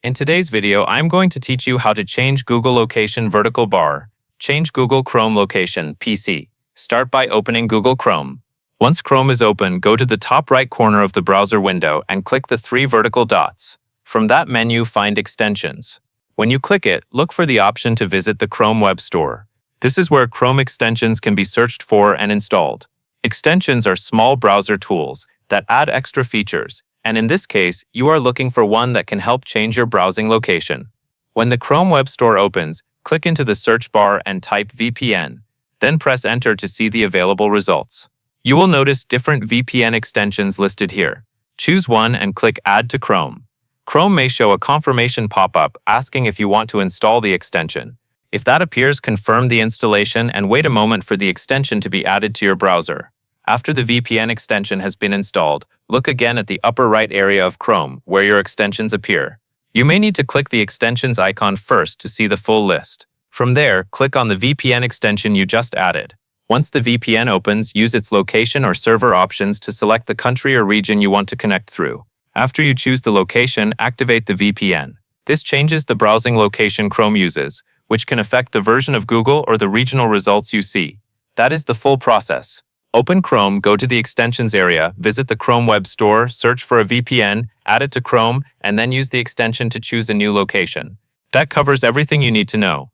In today's video, I'm going to teach you how to change Google Location vertical bar. Change Google Chrome location, PC. Start by opening Google Chrome. Once Chrome is open, go to the top right corner of the browser window and click the three vertical dots. From that menu, find Extensions. When you click it, look for the option to visit the Chrome Web Store. This is where Chrome extensions can be searched for and installed. Extensions are small browser tools that add extra features, and in this case, you are looking for one that can help change your browsing location. When the Chrome Web Store opens, click into the search bar and type VPN. Then press Enter to see the available results. You will notice different VPN extensions listed here. Choose one and click Add to Chrome. Chrome may show a confirmation pop-up asking if you want to install the extension. If that appears, confirm the installation and wait a moment for the extension to be added to your browser. After the VPN extension has been installed, look again at the upper right area of Chrome where your extensions appear. You may need to click the extensions icon first to see the full list. From there, click on the VPN extension you just added. Once the VPN opens, use its location or server options to select the country or region you want to connect through. After you choose the location, activate the VPN. This changes the browsing location Chrome uses, which can affect the version of Google or the regional results you see. That is the full process. Open Chrome, go to the Extensions area, visit the Chrome Web Store, search for a VPN, add it to Chrome, and then use the extension to choose a new location. That covers everything you need to know.